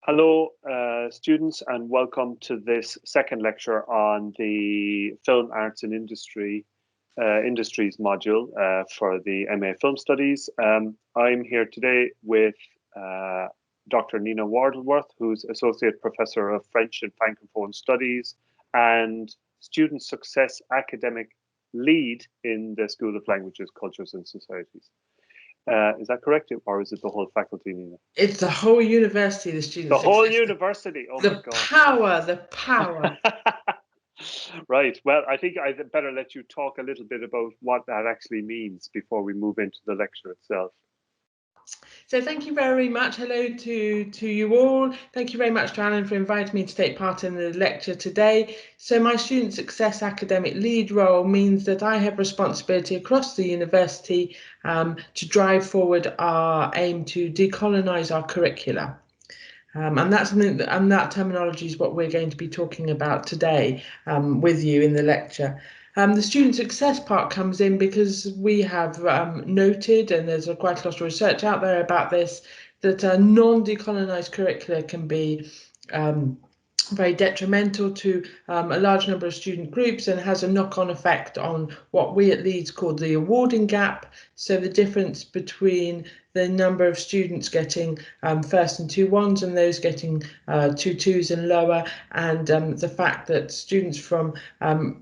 Hello, students, and welcome to this second lecture on the Film Arts and Industries module for the MA Film Studies. I'm here today with Dr. Nina Wardleworth, who's Associate Professor of French and Francophone Studies and Student Success Academic Lead in the School of Languages, Cultures and Societies. Is that correct, or is it the whole faculty, Nina? It's the whole university, the student The whole success. university. Oh my The God. power, the power. Right. Well, I think I better let you talk a little bit about what that actually means before we move into the lecture itself. So thank you very much. Hello to you all. Thank you very much to Alan for inviting me to take part in the lecture today. So my student success academic lead role means that I have responsibility across the university to drive forward our aim to decolonize our curricula. And that's something and that terminology is what we're going to be talking about today with you in the lecture. The student success part comes in because we have noted, and there's quite a lot of research out there about this, that non-decolonised curricula can be very detrimental to a large number of student groups and has a knock-on effect on what we at Leeds call the awarding gap. So the difference between the number of students getting first and 2-1s and those getting 2-2s and lower, and the fact that students from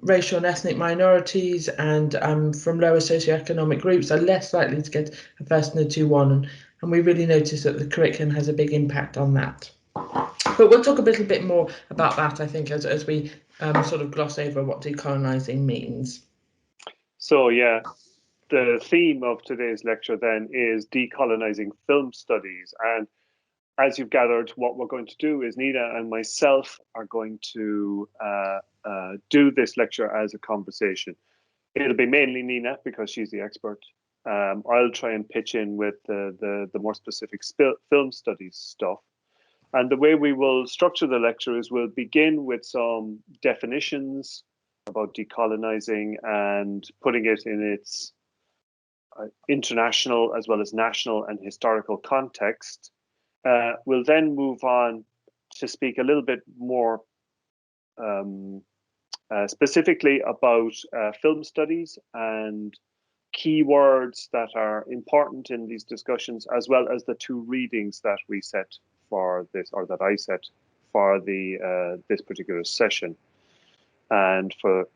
racial and ethnic minorities and from lower socioeconomic groups are less likely to get a first and a 2-1, and we really notice that the curriculum has a big impact on that. But we'll talk a little bit more about that, I think, as we sort of gloss over what decolonising means. So, yeah, the theme of today's lecture then is decolonizing film studies. And as you've gathered, what we're going to do is Nina and myself are going to do this lecture as a conversation. It'll be mainly Nina because she's the expert. I'll try and pitch in with the more specific film studies stuff. And the way we will structure the lecture is we'll begin with some definitions about decolonizing and putting it in its international as well as national and historical context. We'll then move on to speak a little bit more specifically about film studies and keywords that are important in these discussions, as well as the two readings that we set for this, or that I set for the this particular session. And for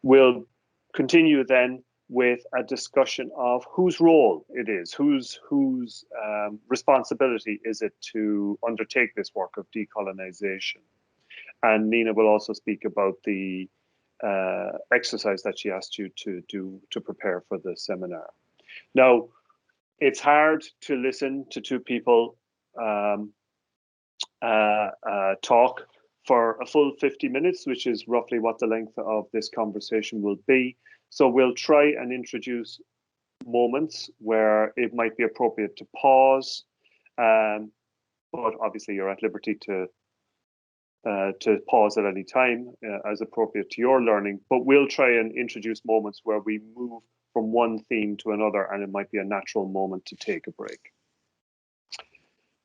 we'll continue then with a discussion of whose role it is, whose responsibility is it to undertake this work of decolonization. And Nina will also speak about the exercise that she asked you to do to prepare for the seminar. Now, it's hard to listen to two people talk for a full 50 minutes, which is roughly what the length of this conversation will be. So we'll try and introduce moments where it might be appropriate to pause, but obviously you're at liberty to pause at any time as appropriate to your learning. But we'll try and introduce moments where we move from one theme to another, and it might be a natural moment to take a break.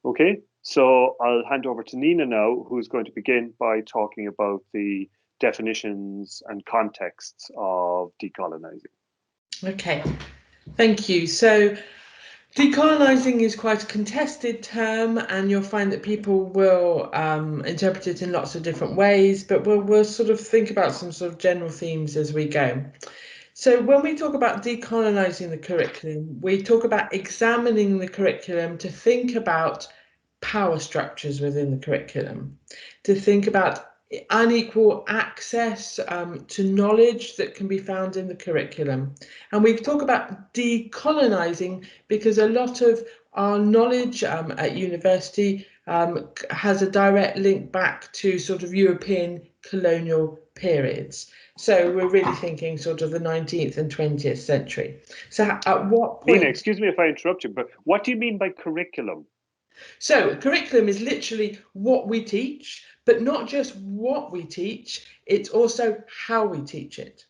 Okay, so I'll hand over to Nina now, who's going to begin by talking about the definitions and contexts of decolonizing. Okay, thank you. So decolonising is quite a contested term, and you'll find that people will interpret it in lots of different ways, but we'll sort of think about some sort of general themes as we go. So when we talk about decolonising the curriculum, we talk about examining the curriculum to think about power structures within the curriculum, to think about unequal access to knowledge that can be found in the curriculum. And we talk about decolonising because a lot of our knowledge at university has a direct link back to sort of European colonial periods. So we're really thinking sort of the 19th and 20th century. So at what point... Nina, excuse me if I interrupt you, but what do you mean by curriculum? So curriculum is literally what we teach, but not just what we teach, it's also how we teach it.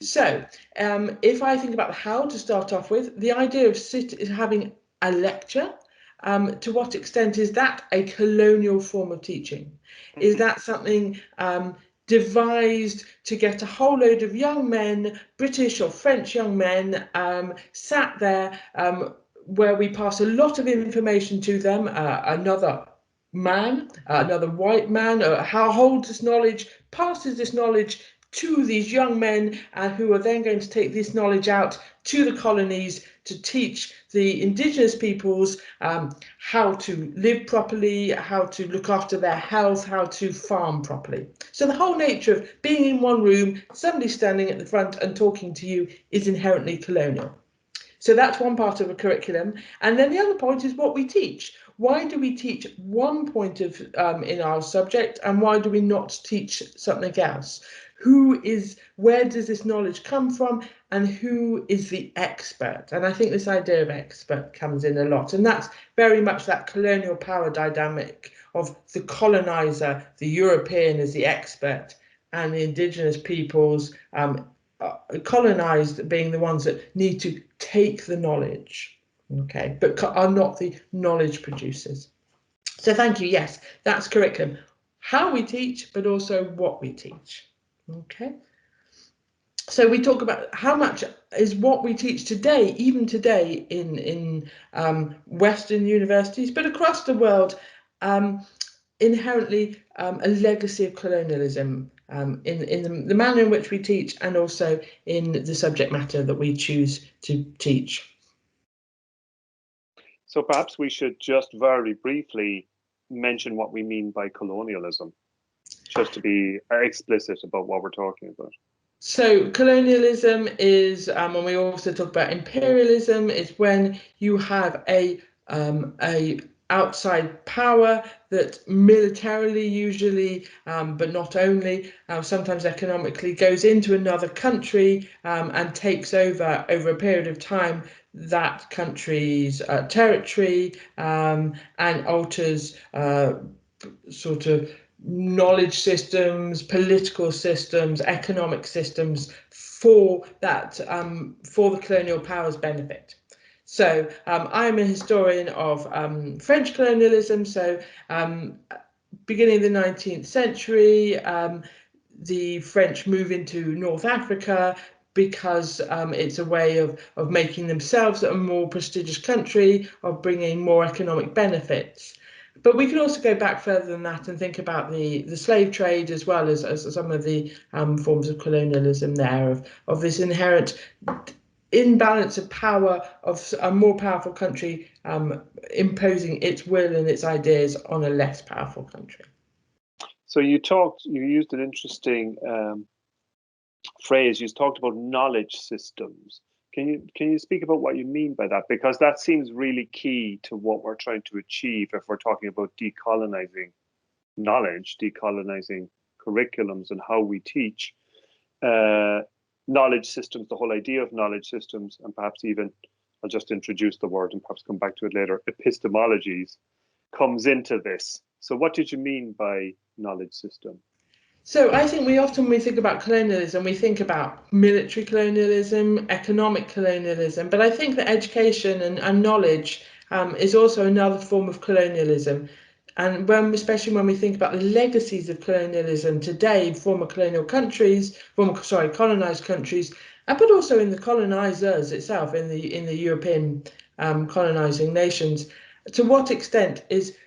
So if I think about how to start off with, the idea of having a lecture to what extent is that a colonial form of teaching? Is that something devised to get a whole load of young men, British or French young men, sat there where we pass a lot of information to them, another man, another white man, how holds this knowledge, passes this knowledge to these young men who are then going to take this knowledge out to the colonies to teach the indigenous peoples how to live properly, how to look after their health, how to farm properly. So the whole nature of being in one room, somebody standing at the front and talking to you is inherently colonial. So that's one part of a curriculum. And then the other point is what we teach. Why do we teach one point of in our subject, and why do we not teach something else? Where does this knowledge come from, and who is the expert? And I think this idea of expert comes in a lot, and that's very much that colonial power dynamic of the colonizer, the European as the expert, and the indigenous peoples colonized being the ones that need to take the knowledge, okay, but are not the knowledge producers. So thank you. Yes, that's curriculum. How we teach, but also what we teach. Okay. So we talk about how much is what we teach today, even today in Western universities, but across the world, inherently a legacy of colonialism in the manner in which we teach, and also in the subject matter that we choose to teach. So perhaps we should just very briefly mention what we mean by colonialism, just to be explicit about what we're talking about. So colonialism is, when we also talk about imperialism, is when you have a outside power that militarily usually, but not only, sometimes economically, goes into another country and takes over a period of time that country's territory and alters sort of knowledge systems, political systems, economic systems for that for the colonial power's benefit. So I'm a historian of French colonialism. So beginning of the 19th century, the French move into North Africa because it's a way of making themselves a more prestigious country, of bringing more economic benefits. But we can also go back further than that and think about the slave trade, as well as some of the forms of colonialism there, of this inherent imbalance of power of a more powerful country imposing its will and its ideas on a less powerful country. So you used an interesting phrase. You talked about knowledge systems. Can you speak about what you mean by that? Because that seems really key to what we're trying to achieve if we're talking about decolonizing knowledge, decolonizing curriculums and how we teach. Knowledge systems, the whole idea of knowledge systems, and perhaps even, I'll just introduce the word and perhaps come back to it later, epistemologies, comes into this. So what did you mean by knowledge system? So I think when we think about colonialism, we think about military colonialism, economic colonialism, but I think that education and knowledge is also another form of colonialism. And especially when we think about the legacies of colonialism today in former colonial countries, colonized countries, but also in the colonizers itself, in the European colonizing nations, to what extent is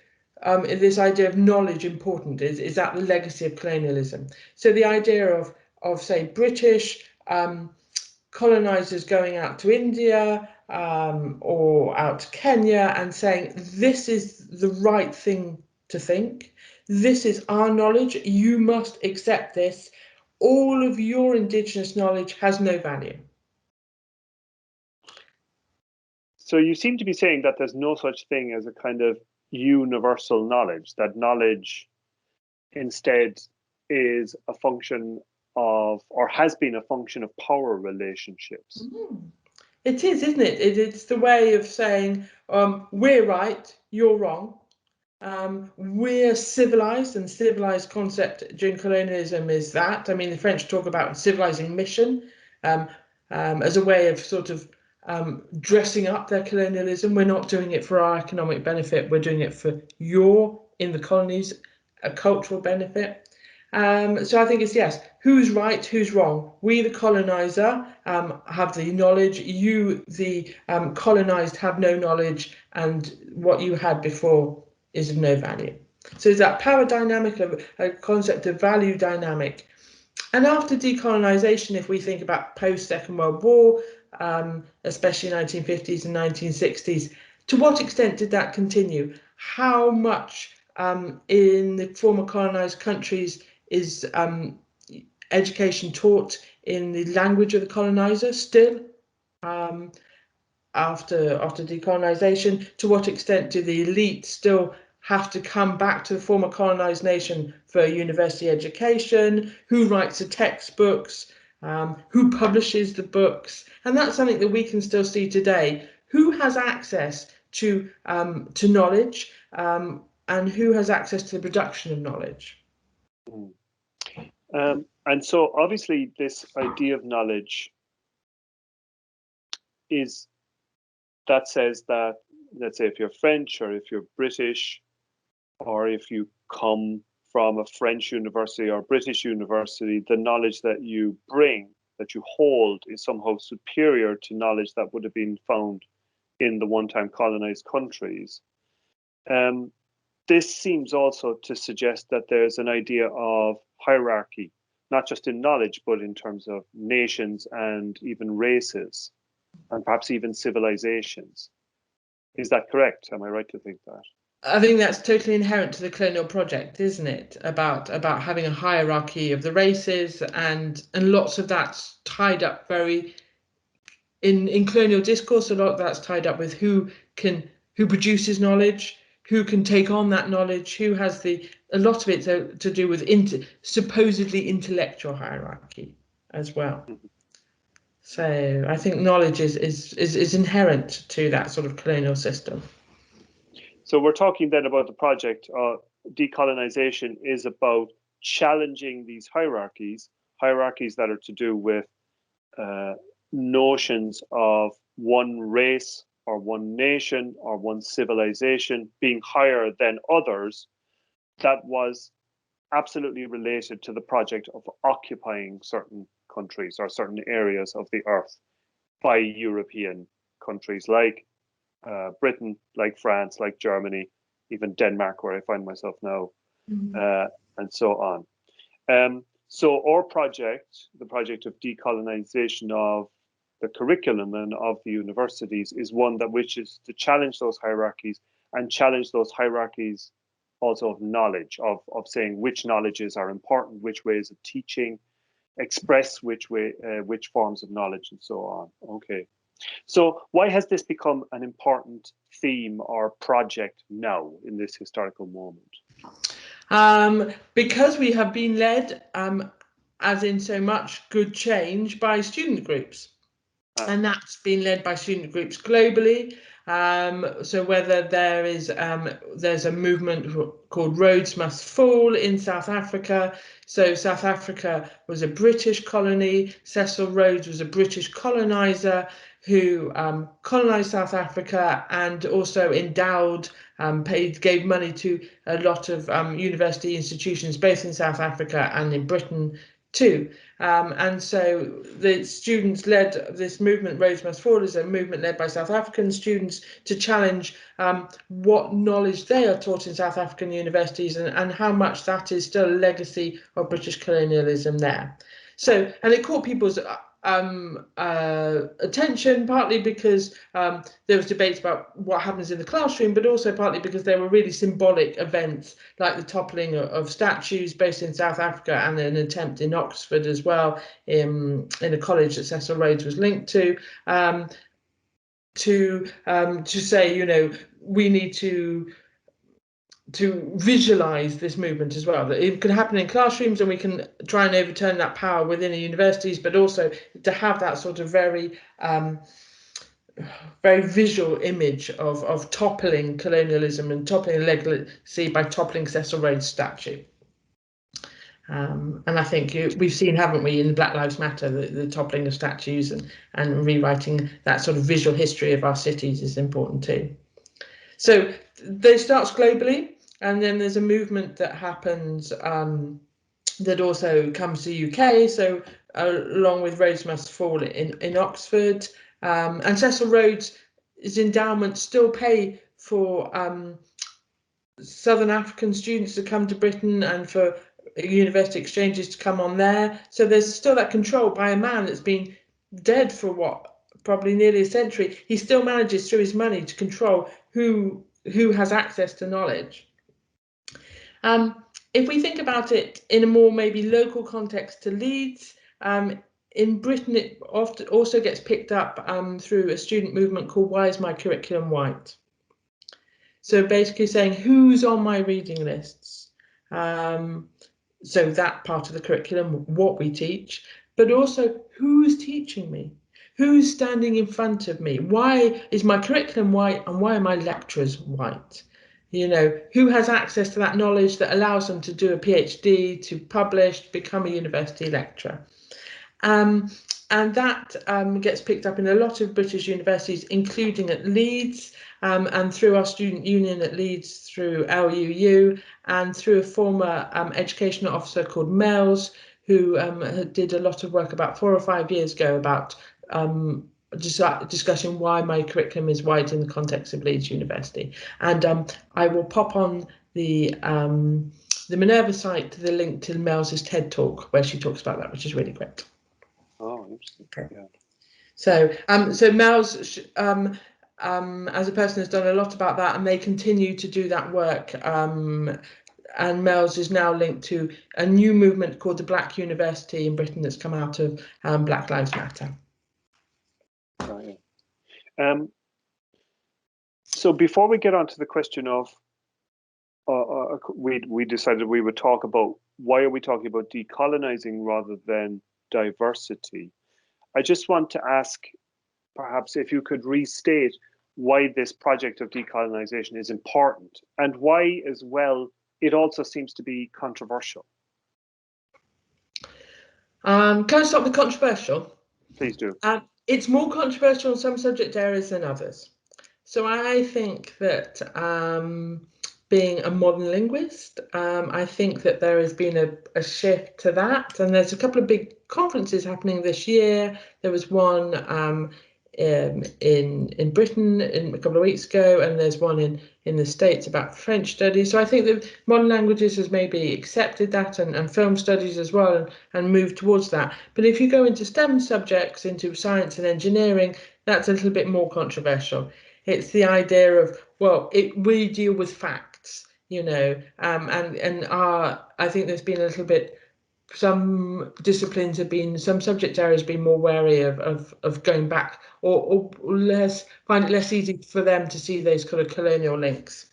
this idea of knowledge important? Is that the legacy of colonialism? So the idea of say British colonizers going out to India or out to Kenya and saying, this is the right thing to think, this is our knowledge, you must accept this, all of your indigenous knowledge has no value. So you seem to be saying that there's no such thing as a kind of universal knowledge, that knowledge instead is a function of, or has been a function of, power relationships. It is, isn't it? It's the way of saying we're right, you're wrong. We're civilized, and civilized concept during colonialism is that. I mean, the French talk about civilizing mission as a way of sort of dressing up their colonialism. We're not doing it for our economic benefit. We're doing it for in the colonies, a cultural benefit. So I think it's yes, who's right, who's wrong? We, the colonizer, have the knowledge. You, the colonized, have no knowledge, and what you had before is of no value. So it's that power dynamic, of a concept of value dynamic. And after decolonisation, if we think about post-Second World War, especially 1950s and 1960s, to what extent did that continue? How much in the former colonised countries is education taught in the language of the coloniser still after decolonisation? To what extent do the elite still have to come back to the former colonised nation for university education? Who writes the textbooks? Who publishes the books? And that's something that we can still see today. Who has access to knowledge, and who has access to the production of knowledge? And so obviously this idea of knowledge is, that says that, let's say if you're French or if you're British, or if you come from a French university or British university, the knowledge that you bring, that you hold, is somehow superior to knowledge that would have been found in the one-time colonized countries. This seems also to suggest that there's an idea of hierarchy, not just in knowledge, but in terms of nations and even races, and perhaps even civilizations. Is that correct? Am I right to think that? I think that's totally inherent to the colonial project, isn't it? About having a hierarchy of the races, and lots of that's tied up very in colonial discourse. A lot of that's tied up with who produces knowledge, who can take on that knowledge, who has a lot of it to do with supposedly intellectual hierarchy as well. Mm-hmm. So I think knowledge is inherent to that sort of colonial system. So we're talking then about the project. Decolonization is about challenging these hierarchies that are to do with notions of one race or one nation or one civilization being higher than others, that was absolutely related to the project of occupying certain countries or certain areas of the earth by European countries like Britain, like France, like Germany, even Denmark, where I find myself now, and so on. So our project, the project of decolonization of the curriculum and of the universities, is one that wishes to challenge those hierarchies, and challenge those hierarchies also of knowledge, of saying which knowledges are important, which ways of teaching, express which forms of knowledge, and so on. Okay. So why has this become an important theme or project now in this historical moment? Because we have been led, as in so much good change, by student groups. And that's been led by student groups globally. So whether there's a movement called Rhodes Must Fall in South Africa. So South Africa was a British colony. Cecil Rhodes was a British colonizer who colonized South Africa, and also endowed, gave money to a lot of university institutions, both in South Africa and in Britain too. And so the students led this movement. Rhodes Must Fall is a movement led by South African students to challenge what knowledge they are taught in South African universities, and how much that is still a legacy of British colonialism there. So, and it caught people's attention, partly because there was debates about what happens in the classroom, but also partly because there were really symbolic events like the toppling of statues based in South Africa, and an attempt in Oxford as well, in a college that Cecil Rhodes was linked to say, you know, we need to visualize this movement as well, that it can happen in classrooms and we can try and overturn that power within the universities, but also to have that sort of very visual image of toppling colonialism and toppling legacy by toppling Cecil Rhodes' statue. And I think we've seen, haven't we, in Black Lives Matter, the toppling of statues and rewriting that sort of visual history of our cities is important too. So they starts globally, and then there's a movement that happens that also comes to UK. So along with Roads Must Fall in Oxford, and Cecil Rhodes' endowment still pay for Southern African students to come to Britain and for university exchanges to come on there. So there's still that control by a man that's been dead for probably nearly a century. He still manages through his money to control who has access to knowledge. If we think about it in a more maybe local context to Leeds, in Britain it often also gets picked up through a student movement called Why is My Curriculum White? So basically saying who's on my reading lists. So that part of the curriculum, what we teach, but also who's teaching me? Who's standing in front of me? Why is my curriculum white and why are my lecturers white? You know, who has access to that knowledge that allows them to do a PhD, to publish, become a university lecturer? And that gets picked up in a lot of British universities, including at Leeds, and through our student union at Leeds, through LUU, and through a former educational officer called Mells, who did a lot of work about 4 or 5 years ago about discussing why my curriculum is white in the context of Leeds University. And I will pop on the Minerva site the link to Mells' TED Talk, where she talks about that, which is really great. Oh, interesting. Okay. Yeah. So, so Mel's, as a person, has done a lot about that, and they continue to do that work. And Mel's is now linked to a new movement called the Black University in Britain that's come out of Black Lives Matter. Right. So before we get on to the question of, we decided we would talk about why are we talking about decolonizing rather than diversity. I just want to ask, perhaps, if you could restate why this project of decolonization is important and why, as well, it also seems to be controversial. Can I start with controversial? Please do. It's more controversial in some subject areas than others. So I think that being a modern linguist, I think that there has been a shift to that, and there's a couple of big conferences happening this year. There was one in Britain a couple of weeks ago, and there's one in the States about French studies. So I think that modern languages has maybe accepted that, and film studies as well, and moved towards that. But if you go into STEM subjects, into science and engineering, that's a little bit more controversial. It's the idea of, well, we deal with facts, you know, and I think there's been a little bit, some disciplines have been, some subject areas have been more wary of going back, or find it less easy for them to see those kind of colonial links.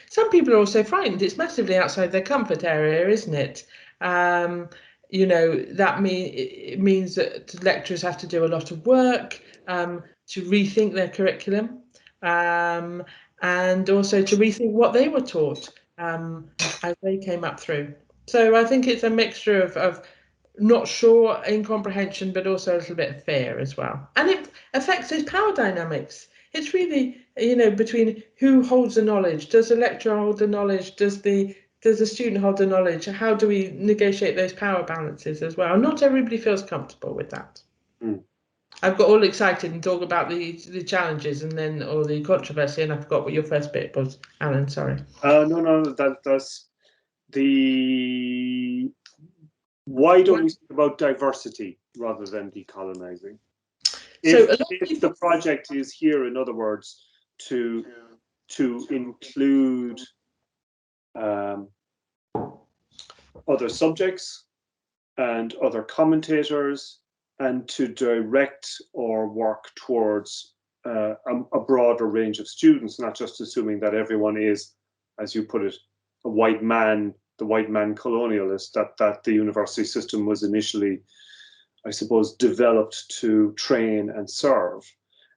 Some people are also frightened. It's massively outside their comfort area, isn't it? You know, that it means that lecturers have to do a lot of work to rethink their curriculum. And also to rethink what they were taught as they came up through. So I think it's a mixture of not sure in comprehension, but also a little bit of fear as well. And it affects those power dynamics. It's really, you know, between who holds the knowledge. Does the lecturer hold the knowledge? Does the student hold the knowledge? How do we negotiate those power balances as well? Not everybody feels comfortable with that. Mm. I've got all excited and talk about the challenges and then, or the controversy, and I forgot what your first bit was, Alan, sorry. No, that's the, why don't we speak about diversity rather than decolonizing? If the project is here, in other words, to include other subjects and other commentators, and to direct or work towards a broader range of students, not just assuming that everyone is, as you put it, a white man, the white man colonialist, that the university system was initially, I suppose, developed to train and serve.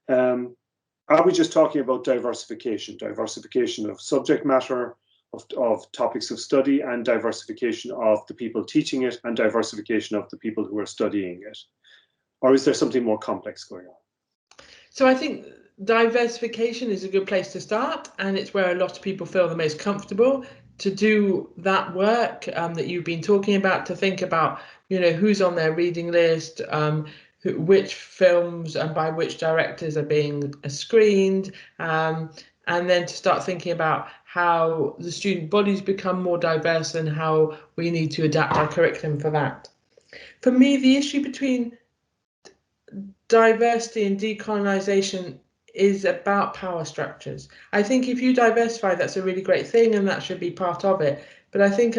Are we just talking about diversification of subject matter, of topics of study, and diversification of the people teaching it, and diversification of the people who are studying it? Or is there something more complex going on? So I think diversification is a good place to start, and it's where a lot of people feel the most comfortable to do that work that you've been talking about, to think about, you know, who's on their reading list, which films and by which directors are being screened, and then to start thinking about how the student bodies become more diverse and how we need to adapt our curriculum for that. For me, the issue between diversity and decolonisation is about power structures. I think if you diversify, that's a really great thing, and that should be part of it. But I think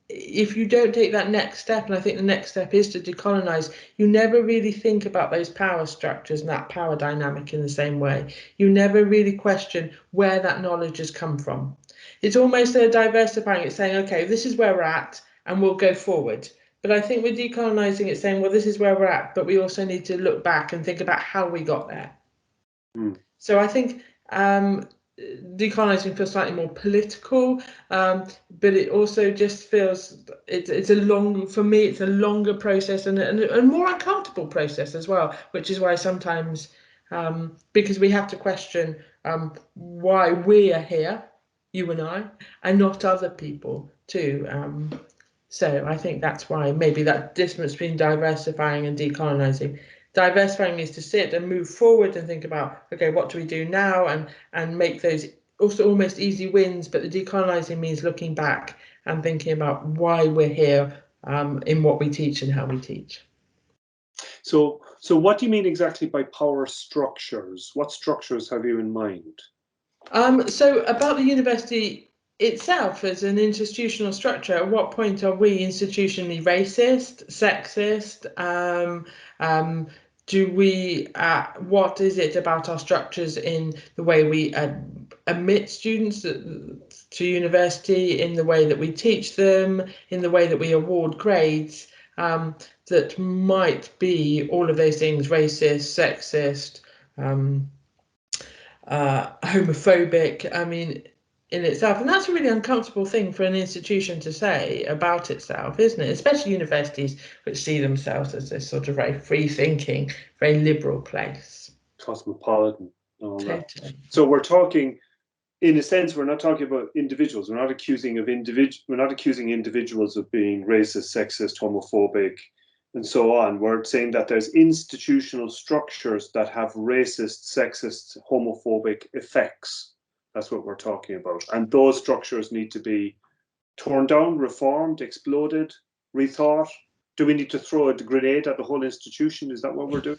if you don't take that next step, and I think the next step is to decolonise, you never really think about those power structures and that power dynamic in the same way. You never really question where that knowledge has come from. It's almost a diversifying. It's saying, okay, this is where we're at, and we'll go forward. But I think with decolonising, it's saying, well, this is where we're at, but we also need to look back and think about how we got there. So I think decolonising feels slightly more political, but it also just feels it's a longer process and a more uncomfortable process as well, which is why sometimes because we have to question why we are here, you and I, and not other people too. So I think that's why maybe that difference between diversifying and decolonising. Diversifying is to sit and move forward and think about, okay, what do we do now, and make those also almost easy wins. But the decolonising means looking back and thinking about why we're here in what we teach and how we teach. So what do you mean exactly by power structures? What structures have you in mind? So about the university itself as an institutional structure, at what point are we institutionally racist, sexist? Do we, what is it about our structures in the way we admit students to university, in the way that we teach them, in the way that we award grades, that might be all of those things, racist, sexist, homophobic, I mean, in itself. And that's a really uncomfortable thing for an institution to say about itself, isn't it? Especially universities, which see themselves as this sort of very free-thinking, very liberal place. Cosmopolitan. All Totally. that. So we're talking, in a sense, we're not talking about individuals. We're not accusing individuals of being racist, sexist, homophobic, and so on. We're saying that there's institutional structures that have racist, sexist, homophobic effects. That's what we're talking about. And those structures need to be torn down, reformed, exploded, rethought. Do we need to throw a grenade at the whole institution? Is that what we're doing?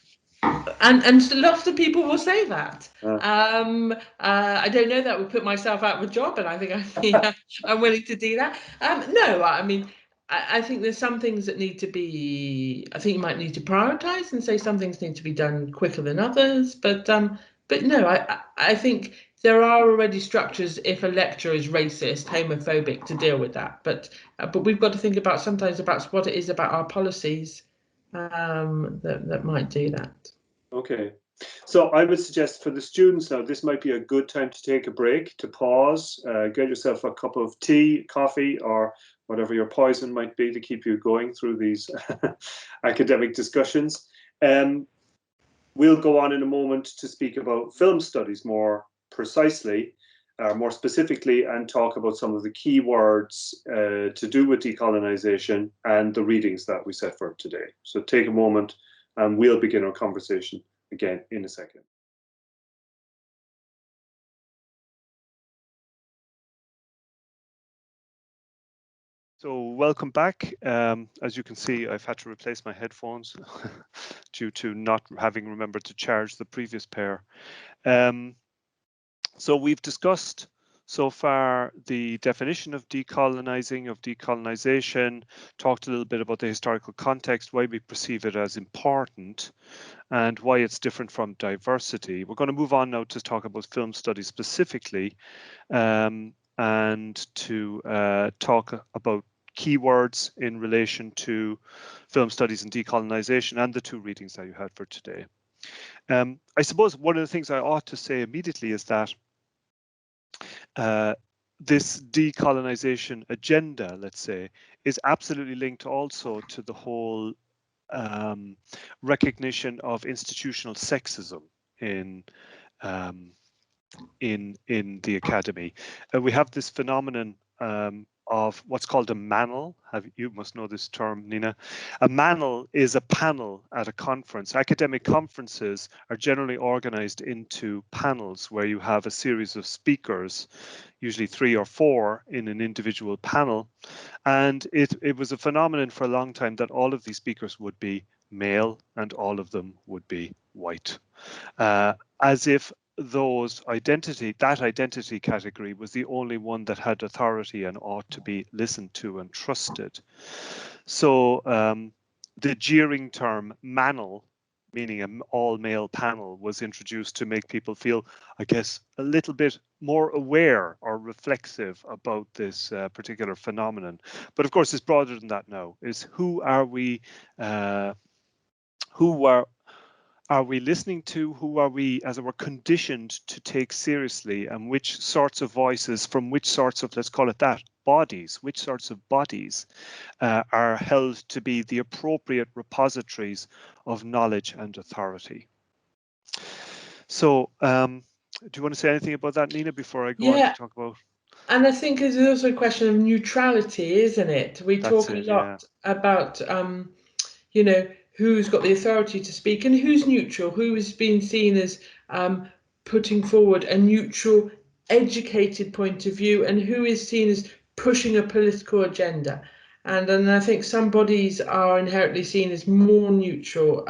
And lots of people will say that. I don't know, that would put myself out of a job, and I think I'm willing to do that. No, I mean, I think there's some things that need to be, I think you might need to prioritize and say some things need to be done quicker than others. But no, I think there are already structures if a lecturer is racist, homophobic, to deal with that. But we've got to think about sometimes about what it is about our policies that might do that. Okay. So I would suggest for the students now, this might be a good time to take a break, to pause, get yourself a cup of tea, coffee, or whatever your poison might be to keep you going through these academic discussions. We'll go on in a moment to speak about film studies more precisely, more specifically, and talk about some of the key words to do with decolonization and the readings that we set for today. So take a moment and we'll begin our conversation again in a second. So welcome back. As you can see, I've had to replace my headphones due to not having remembered to charge the previous pair. So we've discussed so far the definition of decolonizing, of decolonization, talked a little bit about the historical context, why we perceive it as important, and why it's different from diversity. We're going to move on now to talk about film studies specifically, and to talk about keywords in relation to film studies and decolonization and the two readings that you had for today. I suppose one of the things I ought to say immediately is that this decolonization agenda, let's say, is absolutely linked also to the whole recognition of institutional sexism in um, in the academy. We have this phenomenon of what's called a manel. You must know this term, Nina. A manel is a panel at a conference. Academic conferences are generally organized into panels where you have a series of speakers, usually 3 or 4 in an individual panel. And it was a phenomenon for a long time that all of these speakers would be male and all of them would be white. As if that identity category was the only one that had authority and ought to be listened to and trusted. So the jeering term manel, meaning an all-male panel, was introduced to make people feel, I guess, a little bit more aware or reflexive about this particular phenomenon. But of course, it's broader than that now. Is who are we? Who are we listening to? Who are we, as it were, conditioned to take seriously, and which sorts of voices from which sorts of, let's call it that, bodies, which sorts of bodies are held to be the appropriate repositories of knowledge and authority? So do you want to say anything about that, Nina, before I go on to talk about? And I think there's also a question of neutrality, isn't it? We talk a lot about, you know, who's got the authority to speak and who's neutral, who is being seen as putting forward a neutral, educated point of view, and who is seen as pushing a political agenda. And I think some bodies are inherently seen as more neutral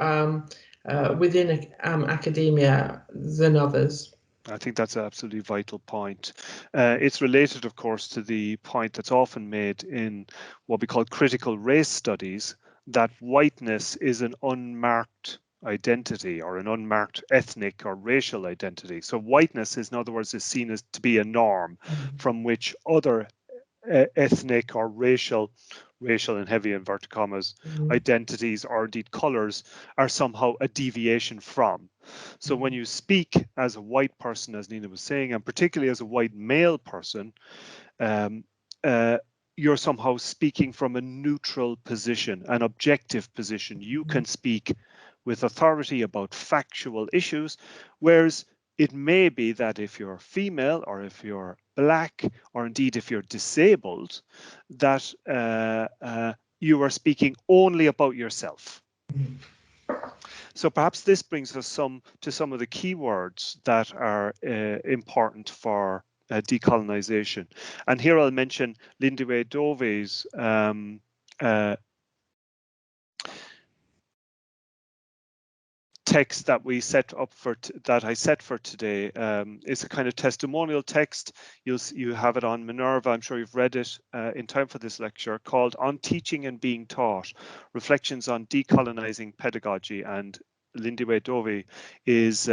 within academia than others. I think that's an absolutely vital point. It's related, of course, to the point that's often made in what we call critical race studies, that whiteness is an unmarked identity or an unmarked ethnic or racial identity. So whiteness is, in other words, is seen as to be a norm from which other ethnic or racial in heavy inverted commas identities or indeed colors are somehow a deviation from. So when you speak as a white person, as Nina was saying, and particularly as a white male person, you're somehow speaking from a neutral position, an objective position. You can speak with authority about factual issues, whereas it may be that if you're female or if you're black or indeed if you're disabled, that you are speaking only about yourself. So perhaps this brings us to some of the keywords that are important for decolonization. And here I'll mention Lindiwe Dove's text that we set up for that I set for today. It's a kind of testimonial text. You have it on Minerva. I'm sure you've read it in time for this lecture, called "On Teaching and Being Taught: Reflections on Decolonizing Pedagogy." And Lindiwe Dove is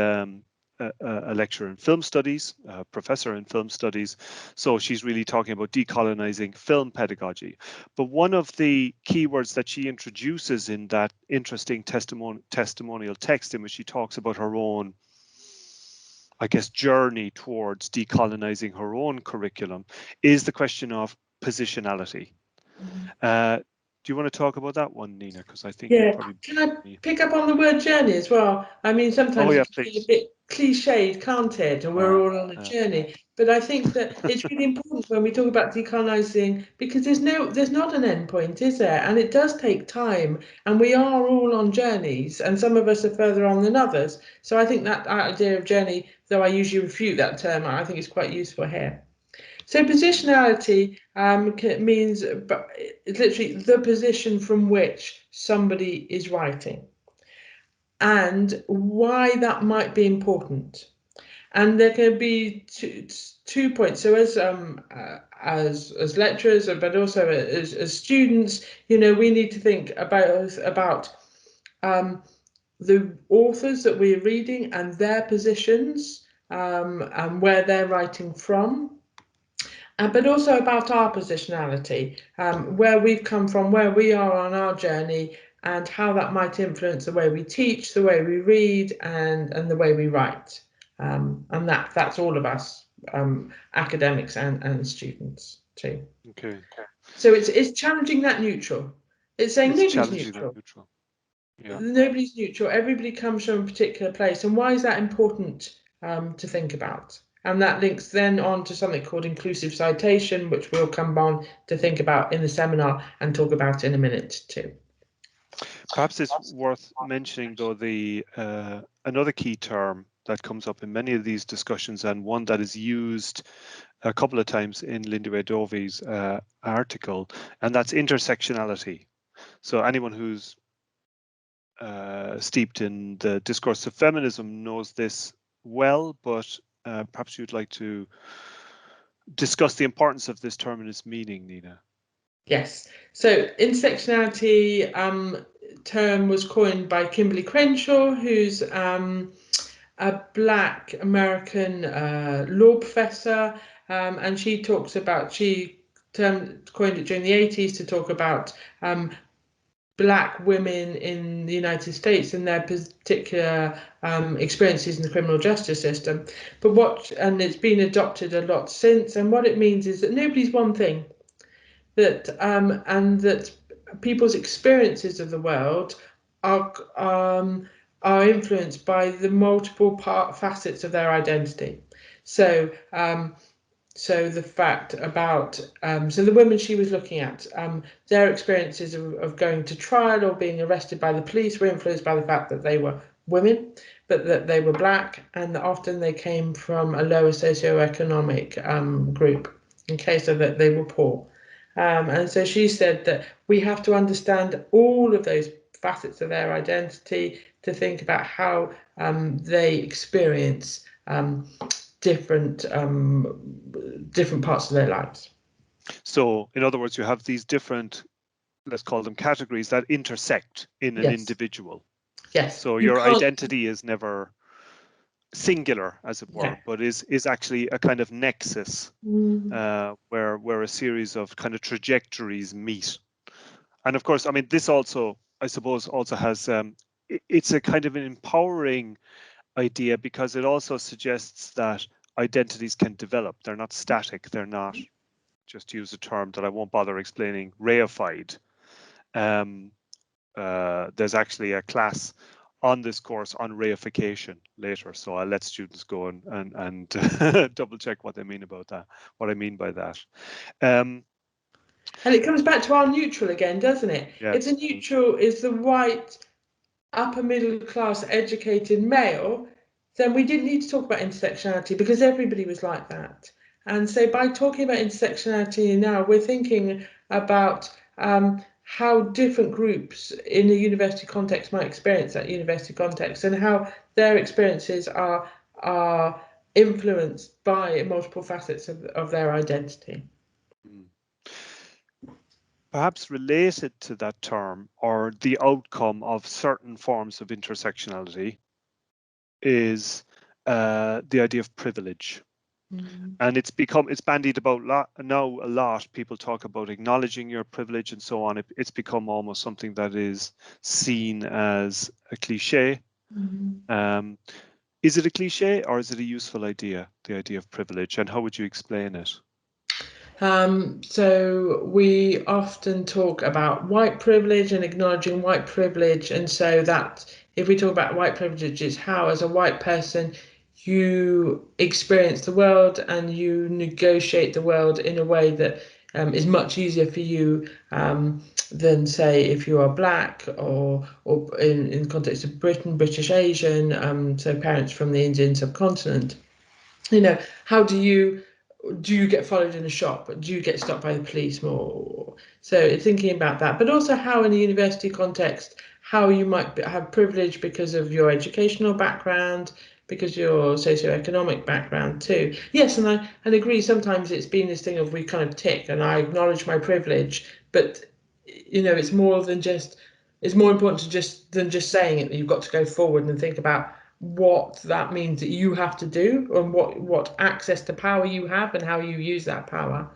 a lecturer in film studies, a professor in film studies. So she's really talking about decolonizing film pedagogy. But one of the keywords that she introduces in that interesting testimonial text, in which she talks about her own, I guess, journey towards decolonizing her own curriculum, is the question of positionality. Do you want to talk about that one, Nina? Because I think you're probably... Can I pick up on the word journey as well? I mean, sometimes it can be a bit cliched, can't it? And we're all on a journey. But I think that it's really important when we talk about decolonizing, because there's not an end point, is there? And it does take time, and we are all on journeys, and some of us are further on than others. So I think that idea of journey, though I usually refute that term, I think it's quite useful here. So positionality means it's literally the position from which somebody is writing and why that might be important. And there can be two points. So as lecturers, but also as students, you know, we need to think about the authors that we're reading and their positions and where they're writing from. But also about our positionality, where we've come from, where we are on our journey, and how that might influence the way we teach, the way we read, and the way we write. And that's all of us academics and students too. Okay. So it's challenging that neutral. It's saying nobody's neutral. Yeah. Nobody's neutral. Everybody comes from a particular place. And why is that important to think about? And that links then on to something called inclusive citation, which we'll come on to think about in the seminar and talk about in a minute too. Perhaps it's worth mentioning, though, the another key term that comes up in many of these discussions, and one that is used a couple of times in Linda Ray Dovey's article, and that's intersectionality. So anyone who's steeped in the discourse of feminism knows this well, but perhaps you'd like to discuss the importance of this term and its meaning, Nina. Yes. So intersectionality term was coined by Kimberly Crenshaw, who's a Black American law professor, and she talks about, coined it during the 80s to talk about Black women in the United States and their particular experiences in the criminal justice system. And it's been adopted a lot since, and what it means is that nobody's one thing, and that people's experiences of the world are influenced by the multiple facets of their identity. So the fact about so the women she was looking at, their experiences of going to trial or being arrested by the police were influenced by the fact that they were women, but that they were Black, and that often they came from a lower socioeconomic group, so that they were poor. And so she said that we have to understand all of those facets of their identity to think about how they experience different parts of their lives. So, in other words, you have these different, let's call them categories, that intersect in an individual. Yes. So your identity is never singular, as it were, but is actually a kind of nexus where a series of kind of trajectories meet. And of course, I mean, this also, I suppose, also has it's a kind of an empowering idea, because it also suggests that identities can develop. They're not static. They're not, just to use a term that I won't bother explaining, reified. There's actually a class on this course on reification later, so I'll let students go and double check what they mean about that, what I mean by that. And it comes back to our neutral again, doesn't it? Yes. If the neutral is the white, upper middle class, educated male, then we didn't need to talk about intersectionality, because everybody was like that. And so by talking about intersectionality now, we're thinking about how different groups in a university context might experience that university context, and how their experiences are influenced by multiple facets of their identity. Perhaps related to that term, or the outcome of certain forms of intersectionality, is the idea of privilege. And it's bandied about now a lot. People talk about acknowledging your privilege and so on. It's become almost something that is seen as a cliche. Is it a cliche, or is it a useful idea, the idea of privilege, and how would you explain it? So we often talk about white privilege and acknowledging white privilege, and so that if we talk about white privilege, it's how, as a white person, you experience the world and you negotiate the world in a way that is much easier for you than, say, if you are Black, or in context of Britain, British Asian, so parents from the Indian subcontinent. How do you get followed in a shop? Do you get stopped by the police more? So thinking about that, but also how in a university context, how you might have privilege because of your educational background, because your socioeconomic background too. Yes, and I agree. Sometimes it's been this thing of we kind of tick, and I acknowledge my privilege, but it's more than just. It's more important than just saying it. That you've got to go forward and think about what that means that you have to do, and what access to power you have and how you use that power,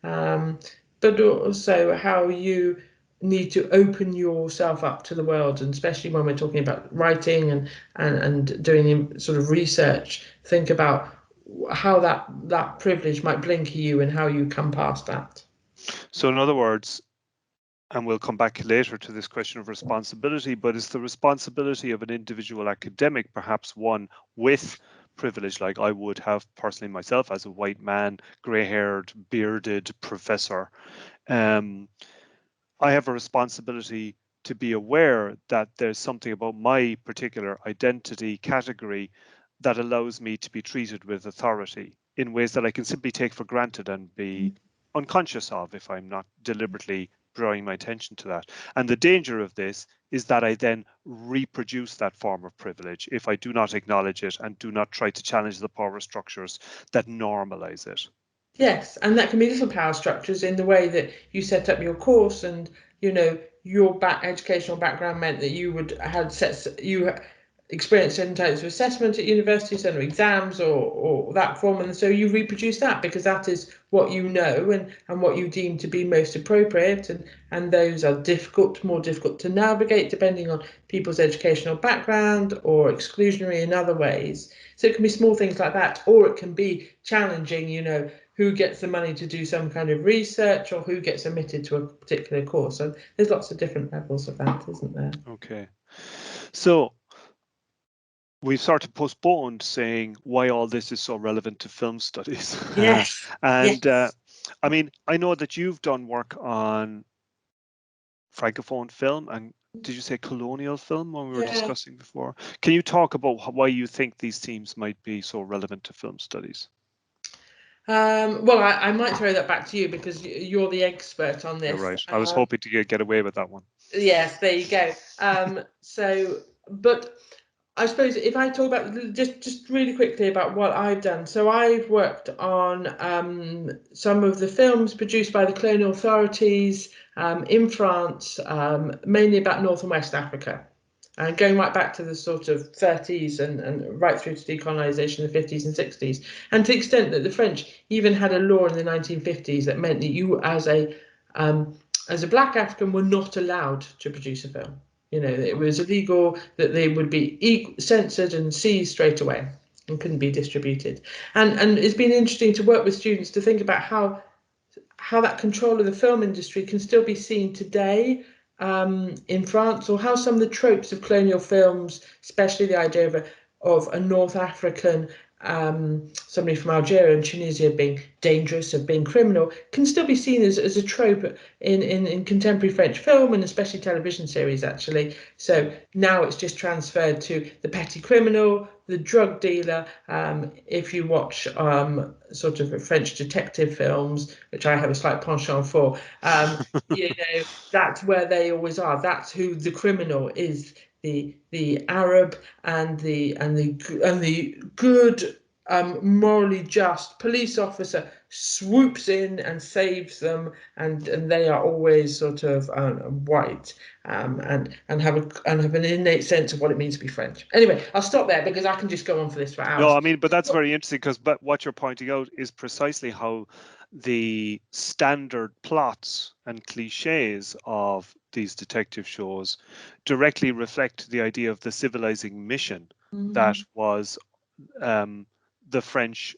but also how you need to open yourself up to the world, and especially when we're talking about writing and doing sort of research, think about how that privilege might blinker you and how you come past that. So in other words, and we'll come back later to this question of responsibility, but is the responsibility of an individual academic perhaps one with privilege, like I would have personally myself as a white man, grey-haired, bearded professor? I have a responsibility to be aware that there's something about my particular identity category that allows me to be treated with authority in ways that I can simply take for granted and be unconscious of if I'm not deliberately drawing my attention to that. And the danger of this is that I then reproduce that form of privilege if I do not acknowledge it and do not try to challenge the power structures that normalize it. Yes, and that can be little power structures in the way that you set up your course, and your educational background meant that you would had experienced certain types of assessment at university, certain exams or that form, and so you reproduce that because that is what you know and what you deem to be most appropriate, and those are more difficult to navigate depending on people's educational background or exclusionary in other ways. So it can be small things like that, or it can be challenging, who gets the money to do some kind of research or who gets admitted to a particular course. So there's lots of different levels of that, isn't there? Okay. So we've sort of postponed saying why all this is so relevant to film studies. Yes. And yes. I mean, I know that you've done work on Francophone film and did you say colonial film when we were discussing before? Can you talk about why you think these themes might be so relevant to film studies? Well, I might throw that back to you because you're the expert on this. You're right. I was hoping to get away with that one. Yes, there you go. But I suppose if I talk about just really quickly about what I've done. So I've worked on some of the films produced by the colonial authorities in France, mainly about North and West Africa. And going right back to the sort of 30s and right through to decolonisation in the 50s and 60s. And to the extent that the French even had a law in the 1950s that meant that you as a black African were not allowed to produce a film. It was illegal, that they would be censored and seized straight away and couldn't be distributed. And it's been interesting to work with students to think about how that control of the film industry can still be seen today in France, or how some of the tropes of colonial films, especially the idea of a North African, somebody from Algeria and Tunisia being dangerous, of being criminal, can still be seen as a trope in contemporary French film and especially television series, actually. So now it's just transferred to the petty criminal, the drug dealer. If you watch sort of French detective films, which I have a slight penchant for, that's where they always are. That's who the criminal is. The Arab and the good, morally just police officer swoops in and saves them, and they are always sort of white, and have an innate sense of what it means to be French. Anyway, I'll stop there because I can just go on for this for hours. No, I mean, but that's very interesting because what you're pointing out is precisely how the standard plots and cliches of these detective shows directly reflect the idea of the civilizing mission that was the French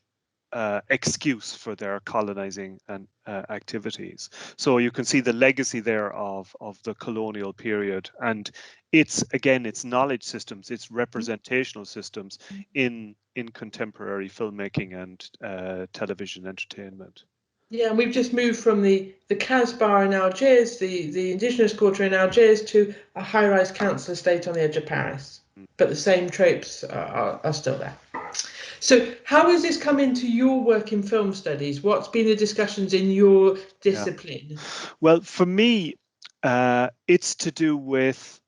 excuse for their colonizing and activities. So you can see the legacy there of the colonial period, and it's knowledge systems, it's representational systems in contemporary filmmaking and television entertainment. Yeah, and we've just moved from the Casbah in Algiers, the indigenous quarter in Algiers, to a high-rise council estate on the edge of Paris. But the same tropes are still there. So how has this come into your work in film studies? What's been the discussions in your discipline? Yeah. Well, for me, it's to do with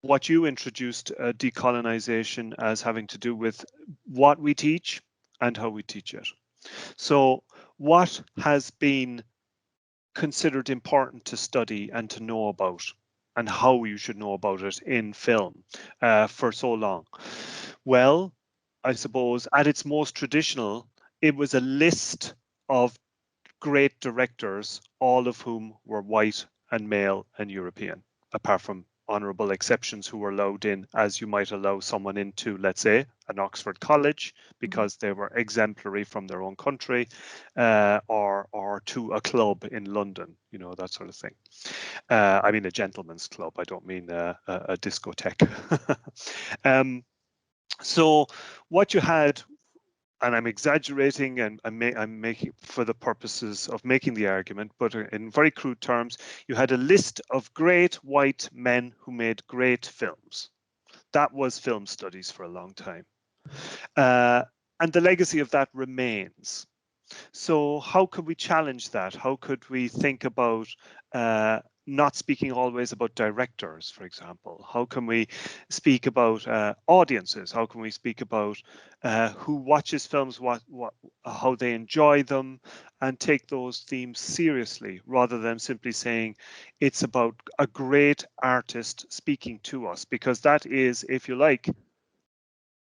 what you introduced, decolonization, as having to do with what we teach and how we teach it. So what has been considered important to study and to know about, and how you should know about it in film for so long? Well, I suppose at its most traditional, it was a list of great directors, all of whom were white and male and European, apart from honourable exceptions who were allowed in, as you might allow someone into, let's say, an Oxford college because they were exemplary from their own country, or to a club in London, you know, that sort of thing. I mean a gentleman's club. I don't mean a discotheque. So what you had, and I'm exaggerating and I'm making for the purposes of making the argument, but in very crude terms, you had a list of great white men who made great films. That was film studies for a long time. And the legacy of that remains. So how could we challenge that? How could we think about not speaking always about directors, for example? How can we speak about audiences? How can we speak about who watches films, how they enjoy them, and take those themes seriously rather than simply saying it's about a great artist speaking to us? Because that is, if you like,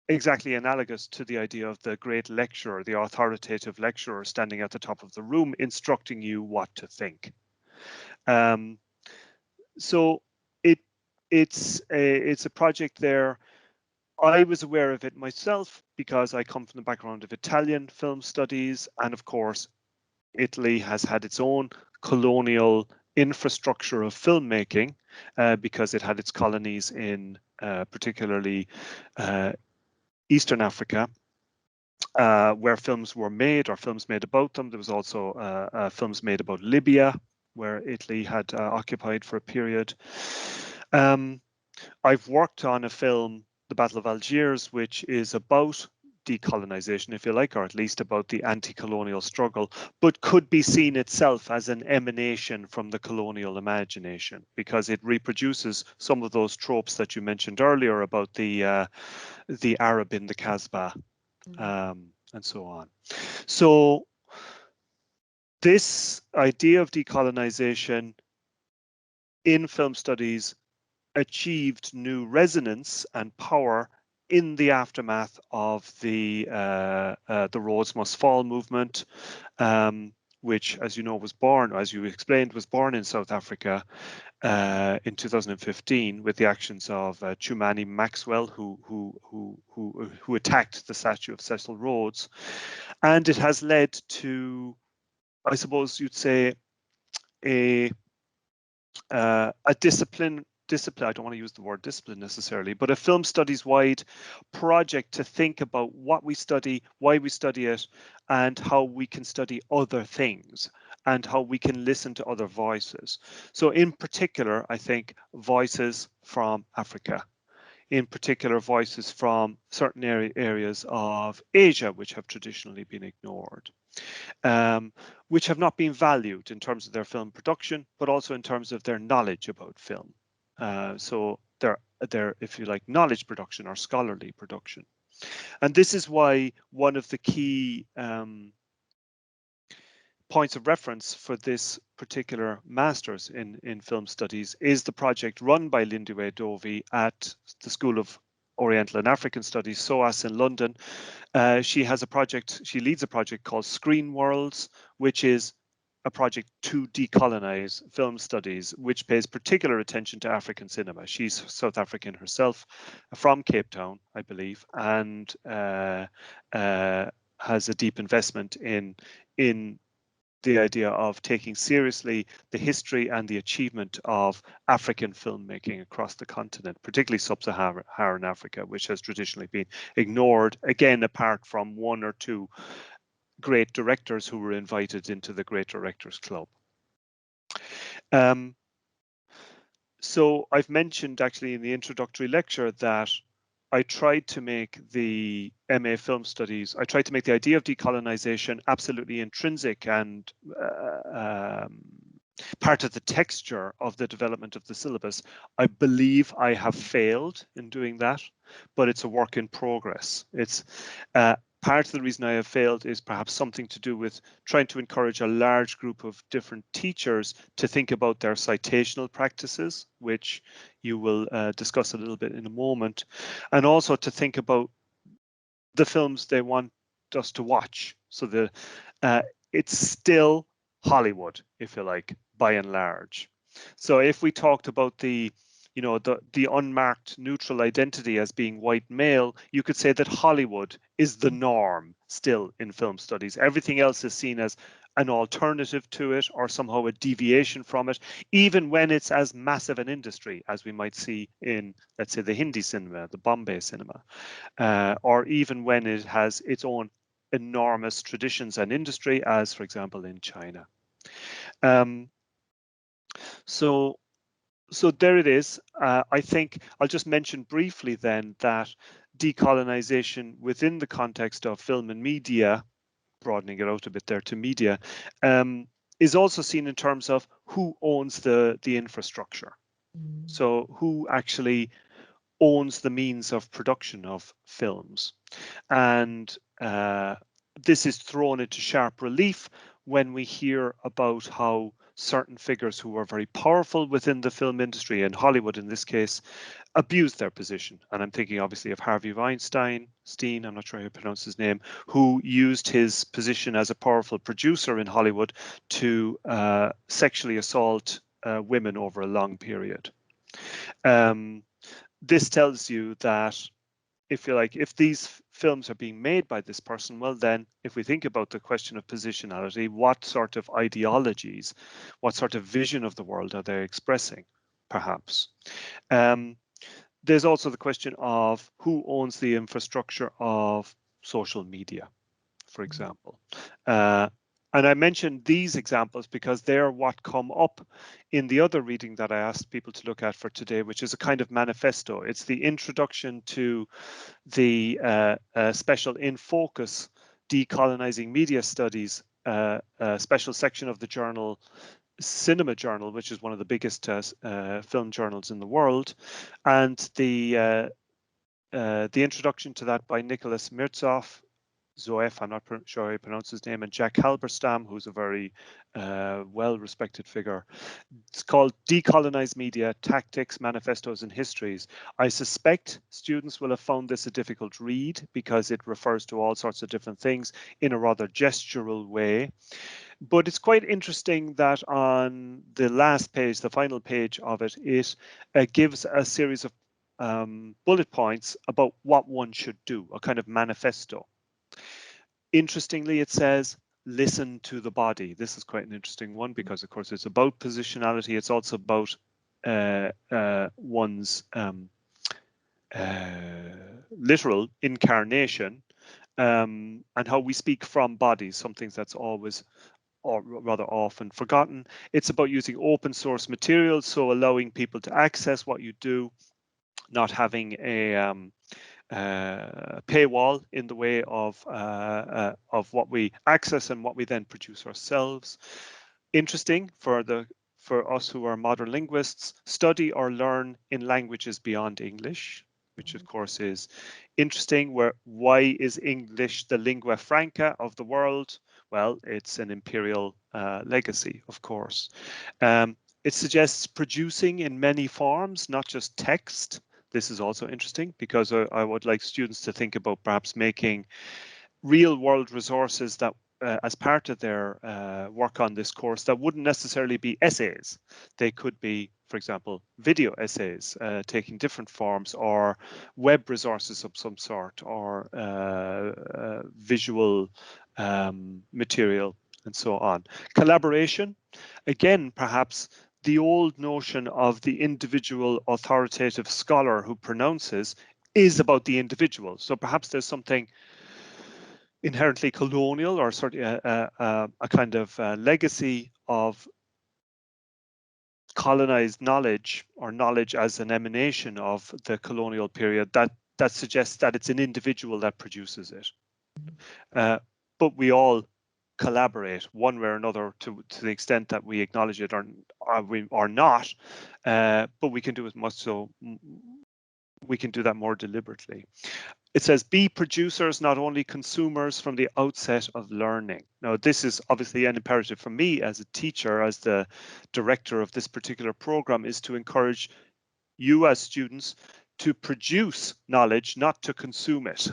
exactly analogous to the idea of the great lecturer, the authoritative lecturer standing at the top of the room instructing you what to think. So it's a project there. I was aware of it myself because I come from the background of Italian film studies, and of course Italy has had its own colonial infrastructure of filmmaking because it had its colonies in particularly Eastern Africa, where films were made or films made about them. There was also films made about Libya, where Italy had occupied for a period. I've worked on a film, The Battle of Algiers, which is about decolonization, if you like, or at least about the anti-colonial struggle, but could be seen itself as an emanation from the colonial imagination, because it reproduces some of those tropes that you mentioned earlier about the Arab in the Casbah, and so on. So this idea of decolonization in film studies achieved new resonance and power in the aftermath of the Rhodes Must Fall movement, which, as you know, was born, as you explained, was born in South Africa in 2015 with the actions of Chumani Maxwell, who attacked the statue of Cecil Rhodes, and it has led to, I suppose you'd say, a discipline. I don't want to use the word discipline necessarily, but a film studies wide project to think about what we study, why we study it, and how we can study other things and how we can listen to other voices. So in particular, I think voices from Africa, in particular voices from certain areas of Asia, which have traditionally been ignored. Which have not been valued in terms of their film production, but also in terms of their knowledge about film. So they're, if you like, knowledge production or scholarly production. And this is why one of the key points of reference for this particular master's in film studies is the project run by Lindiwe Dovey at the School of Oriental and African Studies, SOAS, in London. She has a project, she leads a project called Screen Worlds, which is a project to decolonize film studies, which pays particular attention to African cinema. She's South African herself, from Cape Town, I believe, and has a deep investment in the idea of taking seriously the history and the achievement of African filmmaking across the continent, particularly sub-Saharan Africa, which has traditionally been ignored, again, apart from one or two great directors who were invited into the Great Directors Club. So I've mentioned actually in the introductory lecture that I tried to make the MA Film Studies, I tried to make the idea of decolonization absolutely intrinsic and part of the texture of the development of the syllabus. I believe I have failed in doing that, but it's a work in progress. It's part of the reason I have failed is perhaps something to do with trying to encourage a large group of different teachers to think about their citational practices, which you will discuss a little bit in a moment, and also to think about the films they want us to watch. So it's still Hollywood, if you like, by and large. So if we talked about the you know, the unmarked neutral identity as being white male, you could say that Hollywood is the norm still in film studies. Everything else is seen as an alternative to it or somehow a deviation from it, even when it's as massive an industry as we might see in, let's say, the Hindi cinema, the Bombay cinema, or even when it has its own enormous traditions and industry, as for example in China. So there it is. I think I'll just mention briefly then that decolonization within the context of film and media, broadening it out a bit there to media, is also seen in terms of who owns the infrastructure. So who actually owns the means of production of films. And this is thrown into sharp relief when we hear about how certain figures who are very powerful within the film industry, and Hollywood in this case, abuse their position. And I'm thinking obviously of Harvey Weinstein, I'm not sure how you pronounce his name, who used his position as a powerful producer in Hollywood to sexually assault women over a long period. This tells you that, if you like, if these films are being made by this person, well then, if we think about the question of positionality, what sort of ideologies, what sort of vision of the world are they expressing, perhaps? There's also the question of who owns the infrastructure of social media, for example. And I mentioned these examples because they're what come up in the other reading that I asked people to look at for today, which is a kind of manifesto. It's the introduction to the special in focus decolonizing media studies special section of the journal Cinema Journal, which is one of the biggest film journals in the world, and the introduction to that by Nicholas Mirzoff, Zoef, I'm not sure how you pronounce his name, and Jack Halberstam, who's a very well-respected figure. It's called Decolonize Media, Tactics, Manifestos and Histories. I suspect students will have found this a difficult read because it refers to all sorts of different things in a rather gestural way. But it's quite interesting that on the last page, the final page of it, it gives a series of bullet points about what one should do, a kind of manifesto. Interestingly, it says, listen to the body. This is quite an interesting one because, of course, it's about positionality. It's also about one's literal incarnation and how we speak from bodies, something that's always or rather often forgotten. It's about using open source materials, so allowing people to access what you do, not having a paywall in the way of what we access and what we then produce ourselves. Interesting for us who are modern linguists, study or learn in languages beyond English, which of course is interesting. Why is English the lingua franca of the world? Well, it's an imperial legacy, of course. It suggests producing in many forms, not just text. This is also interesting because I would like students to think about perhaps making real world resources that as part of their work on this course that wouldn't necessarily be essays. They could be, for example, video essays taking different forms, or web resources of some sort, or visual material and so on. Collaboration, again, perhaps the old notion of the individual authoritative scholar who pronounces is about the individual. So perhaps there's something inherently colonial or sort of a kind of legacy of colonized knowledge, or knowledge as an emanation of the colonial period, that suggests that it's an individual that produces it. But we all collaborate one way or another to the extent that we acknowledge it or not, but we can do it much so. We can do that more deliberately. It says, be producers, not only consumers, from the outset of learning. Now, this is obviously an imperative for me as a teacher, as the director of this particular program, is to encourage you as students to produce knowledge, not to consume it.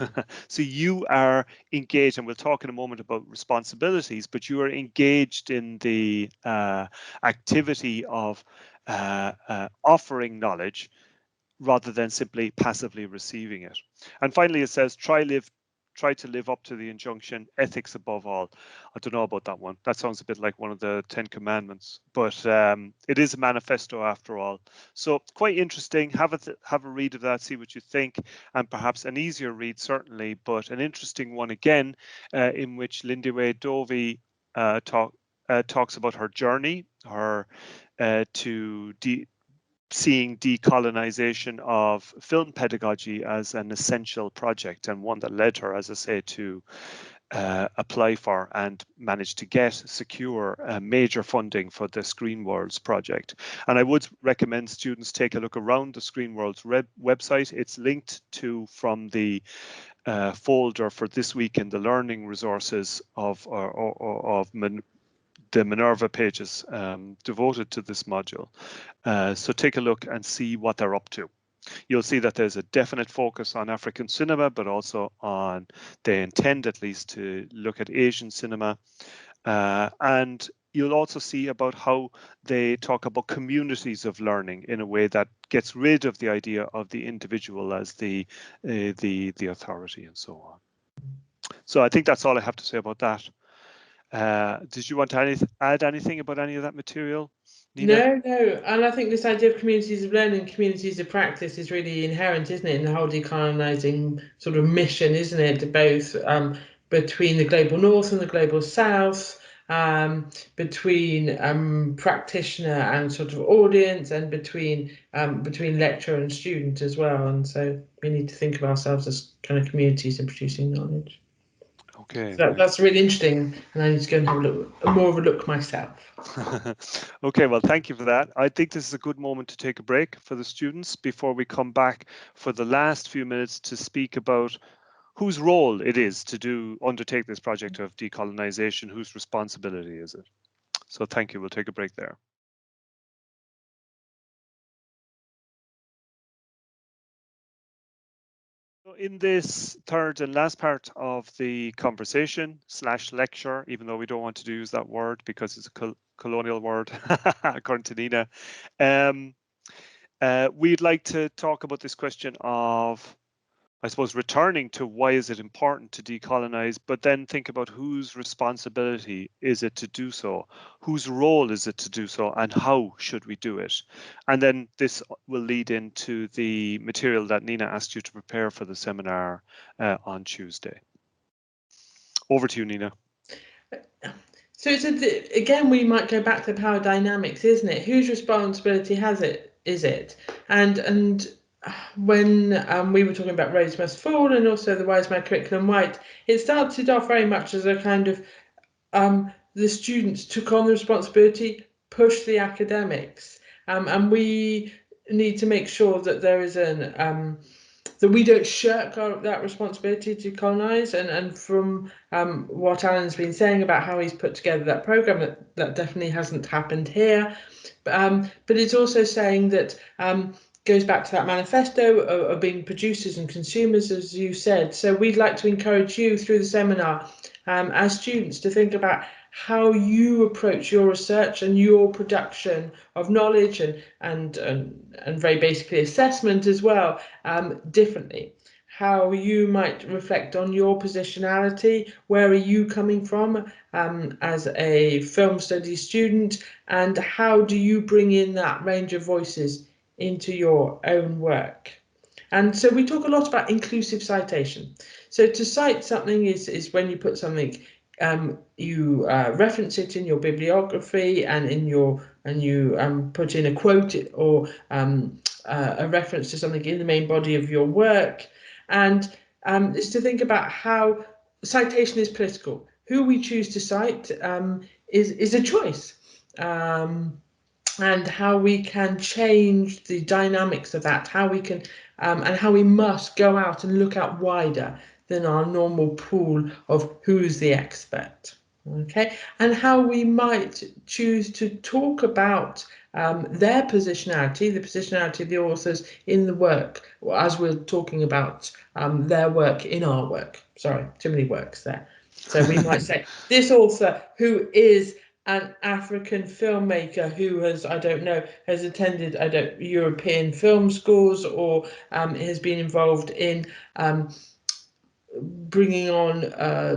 So you are engaged, and we'll talk in a moment about responsibilities, but you are engaged in the activity of offering knowledge rather than simply passively receiving it. And finally, it says, try to live up to the injunction, ethics above all. I don't know about that one. That sounds a bit like one of the 10 Commandments, but it is a manifesto after all. So quite interesting. Have a read of that, see what you think, and perhaps an easier read, certainly, but an interesting one again, in which Lindiwe Dovey talks about her journey, her to seeing decolonization of film pedagogy as an essential project, and one that led her, as I say, to apply for and manage to get secure major funding for the Screen Worlds project. And I would recommend students take a look around the Screen Worlds website. It's linked to from the folder for this week in the learning resources of the Minerva pages devoted to this module. So take a look and see what they're up to. You'll see that there's a definite focus on African cinema, but also on, they intend at least to look at Asian cinema. And you'll also see about how they talk about communities of learning in a way that gets rid of the idea of the individual as the authority and so on. So I think that's all I have to say about that. Did you want to add anything about any of that material, Nina? No, and I think this idea of communities of learning, communities of practice is really inherent, isn't it, in the whole decolonising sort of mission, isn't it, both between the global north and the global south, between practitioner and sort of audience, and between lecturer and student as well. And so we need to think of ourselves as kind of communities in producing knowledge. Okay, So right. that's really interesting, and I need to go and have more of a look myself. Okay, well, thank you for that. I think this is a good moment to take a break for the students before we come back for the last few minutes to speak about whose role it is to undertake this project of decolonization, whose responsibility is it. So thank you. We'll take a break there. So in this third and last part of the conversation / lecture, even though we don't want to use that word because it's a colonial word, according to Nina, we'd like to talk about this question of, I suppose, returning to why is it important to decolonize, but then think about whose responsibility is it to do so, whose role is it to do so, and how should we do it? And then this will lead into the material that Nina asked you to prepare for the seminar on Tuesday. Over to you, Nina. So again, we might go back to power dynamics, isn't it? Whose responsibility is it? And when we were talking about Roads Must Fall and also the Wise Man Curriculum White, it started off very much as a kind of the students took on the responsibility, pushed the academics, and we need to make sure that there is that we don't shirk that responsibility to colonise. And from what Alan's been saying about how he's put together that programme, that definitely hasn't happened here. But it's also saying that goes back to that manifesto of being producers and consumers, as you said. So we'd like to encourage you through the seminar as students to think about how you approach your research and your production of knowledge and very basically assessment as well differently. How you might reflect on your positionality, where are you coming from as a film studies student, and how do you bring in that range of voices into your own work. And so we talk a lot about inclusive citation. So to cite something is when you put something, you reference it in your bibliography and you put in a quote or a reference to something in the main body of your work. And is to think about how citation is political. Who we choose to cite is a choice. And how we can change the dynamics of that, how we can and how we must go out and look out wider than our normal pool of who's the expert. Okay, and how we might choose to talk about their positionality, the positionality of the authors in the work, as we're talking about their work in our work. Sorry, too many works there. So we might say this author who is an African filmmaker who has, I don't know, has attended European film schools, or has been involved in bringing on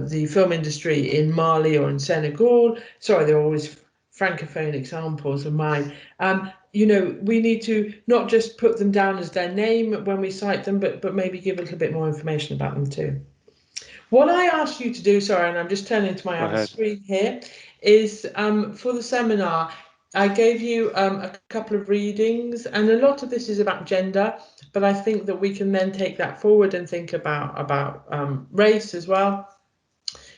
the film industry in Mali or in Senegal. Sorry, they're always francophone examples of mine. You know, we need to not just put them down as their name when we cite them, but maybe give a little bit more information about them too. What I asked you to do, sorry, and I'm just turning to my Go other ahead. screen here, is for the seminar, I gave you a couple of readings, and a lot of this is about gender, but I think that we can then take that forward and think about race as well.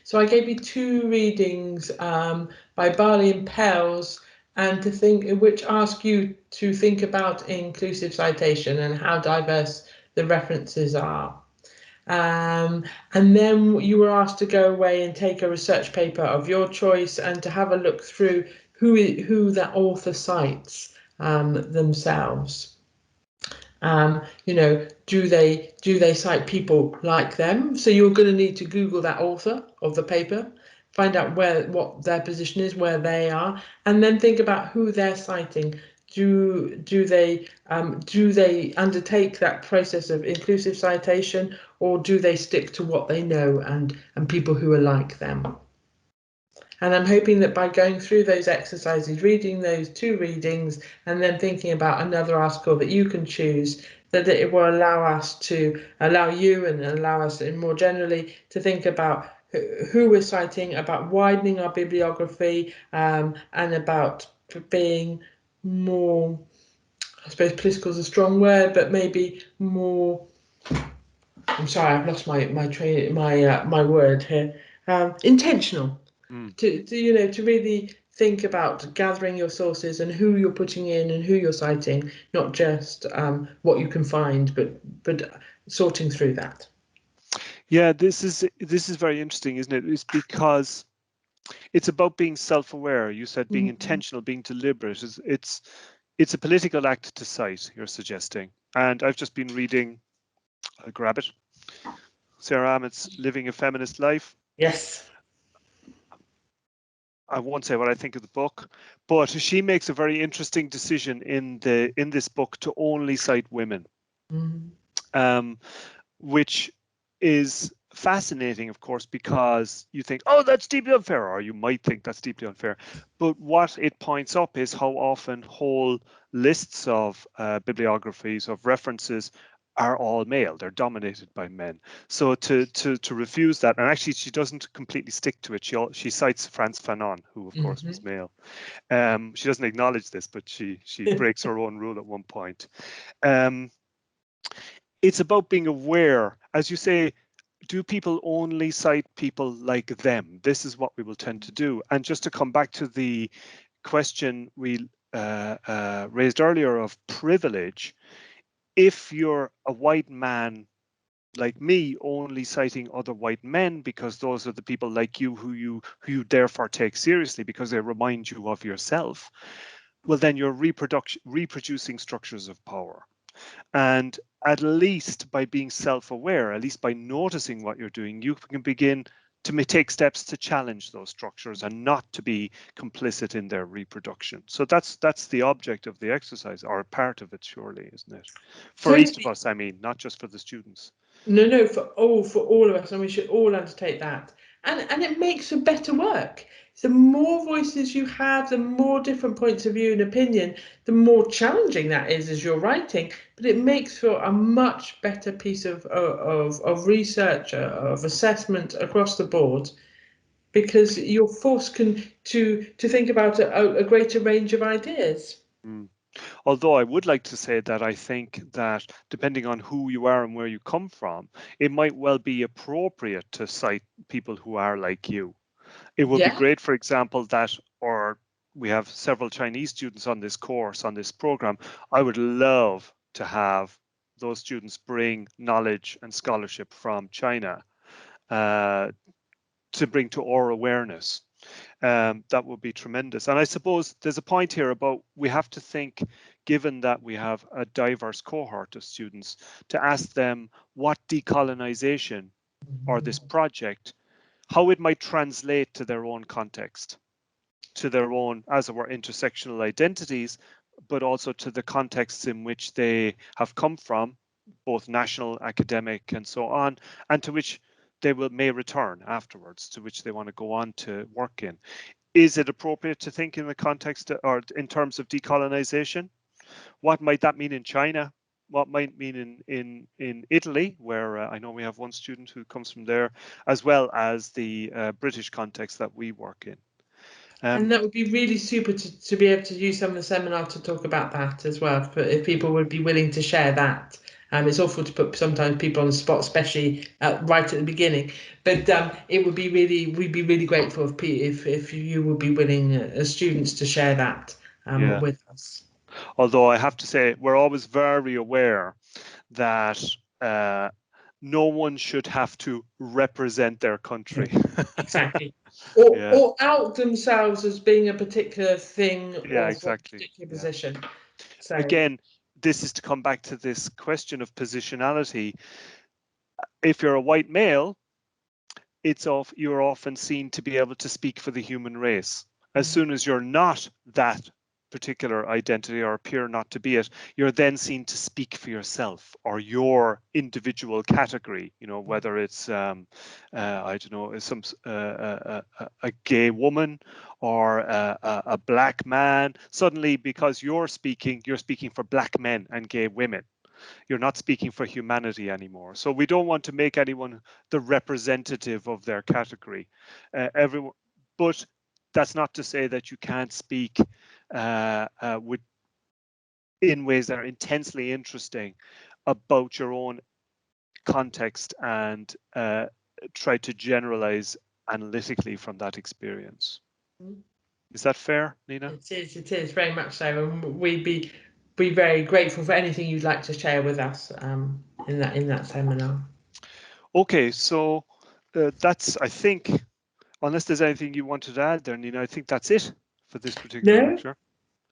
So I gave you two readings by Barley and Pels, and which ask you to think about inclusive citation and how diverse the references are. And then you were asked to go away and take a research paper of your choice and to have a look through who that author cites themselves. You know, do they cite people like them? So you're going to need to Google that author of the paper, find out what their position is, where they are, and then think about who they're citing. Do they undertake that process of inclusive citation, or do they stick to what they know and people who are like them? And I'm hoping that by going through those exercises, reading those two readings, and then thinking about another article that you can choose, that it will allow you and allow us more generally to think about who we're citing, about widening our bibliography, and about being more, I suppose political is a strong word, but maybe more, I'm sorry, I've lost my word here, intentional. To really think about gathering your sources and who you're putting in and who you're citing, not just what you can find, but sorting through that. Yeah, this is very interesting, isn't it? It's because it's about being self-aware. You said being intentional, being deliberate. It's a political act to cite, you're suggesting. And I've just been reading, I'll grab it, Sarah Ahmed's Living a Feminist Life. Yes. I won't say what I think of the book, but she makes a very interesting decision in this book to only cite women, which is fascinating, of course, because you think, oh, that's deeply unfair, or you might think that's deeply unfair. But what it points up is how often whole lists of bibliographies, of references, are all male. They're dominated by men. So to refuse that, and actually she doesn't completely stick to it. She cites Frantz Fanon, who of course was male. She doesn't acknowledge this, but she breaks her own rule at one point. It's about being aware, as you say. Do people only cite people like them? This is what we will tend to do. And just to come back to the question we raised earlier of privilege, if you're a white man like me only citing other white men because those are the people like you who you therefore take seriously because they remind you of yourself, well, then you're reproducing structures of power. And at least by being self-aware, at least by noticing what you're doing, you can begin to take steps to challenge those structures and not to be complicit in their reproduction. So that's the object of the exercise, or a part of it, surely, isn't it? For each of us, I mean, not just for the students. No, for all of us, and we should all undertake that. And it makes for better work. The more voices you have, the more different points of view and opinion, the more challenging that is as you're writing. But it makes for a much better piece of research, of assessment across the board, because you're forced to think about a greater range of ideas. Although I would like to say that I think that depending on who you are and where you come from, it might well be appropriate to cite people who are like you. It would be great, for example, or we have several Chinese students on this course, on this program. I would love to have those students bring knowledge and scholarship from China to bring to our awareness. That would be tremendous. And I suppose there's a point here about we have to think, given that we have a diverse cohort of students, to ask them what decolonization or this project, how it might translate to their own context. to their own, as it were, intersectional identities, but also to the contexts in which they have come from, both national, academic, and so on, and to which they may return afterwards, to which they want to go on to work in. Is it appropriate to think in the context or in terms of decolonization? What might that mean in China? What might mean in Italy, where I know we have one student who comes from there, as well as the British context that we work in. And that would be really super to be able to use some of the seminar to talk about that as well, if people would be willing to share that. It's awful to put sometimes people on the spot, especially right at the beginning. But it would be we'd be really grateful if you would be willing as students to share that with us. Although I have to say, we're always very aware that no one should have to represent their country. Exactly. Or out themselves as being a particular thing or exactly. a particular position. So again, this is to come back to this question of positionality. If you're a white male, you're often seen to be able to speak for the human race. As soon as you're not that particular identity or appear not to be it, you're then seen to speak for yourself or your individual category. You know, whether it's I don't know, a gay woman or a black man. Suddenly, because you're speaking for black men and gay women. You're not speaking for humanity anymore. So we don't want to make anyone the representative of their category. Everyone, but that's not to say that you can't speak with in ways that are intensely interesting about your own context and try to generalize analytically from that experience. Is that fair, Nina? It is very much so, and we'd be very grateful for anything you'd like to share with us in that seminar. Okay, so that's, I think, unless there's anything you wanted to add there, Nina, I think that's it for this particular lecture.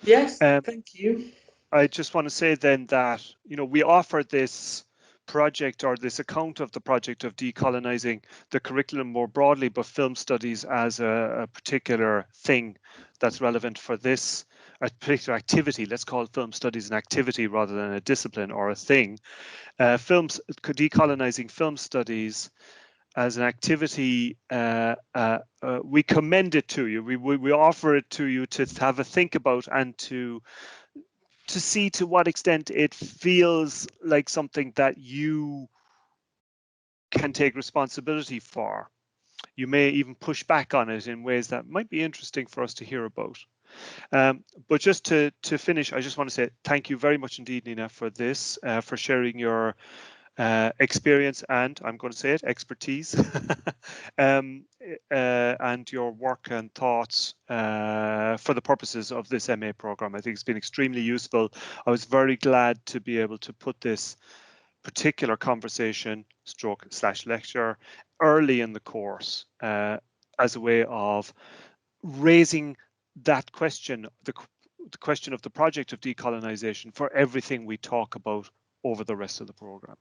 Yes, thank you. I just want to say then that, you know, we offered this project or this account of the project of decolonizing the curriculum more broadly, but film studies as a particular thing that's relevant for this, a particular activity. Let's call film studies an activity rather than a discipline or a thing. Decolonizing film studies as an activity, we commend it to you. We offer it to you to have a think about and to see to what extent it feels like something that you can take responsibility for. You may even push back on it in ways that might be interesting for us to hear about. But just to finish, I just want to say thank you very much indeed, Nina, for this, for sharing your experience and, I'm going to say it, expertise and your work and thoughts for the purposes of this MA program. I think it's been extremely useful. I was very glad to be able to put this particular conversation / lecture early in the course as a way of raising that question, the question of the project of decolonization for everything we talk about over the rest of the program.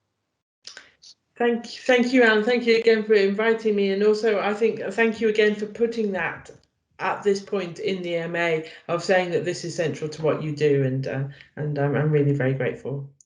Thank you, Anne. Thank you again for inviting me, and also I think thank you again for putting that at this point in the MA of saying that this is central to what you do, and I'm really very grateful.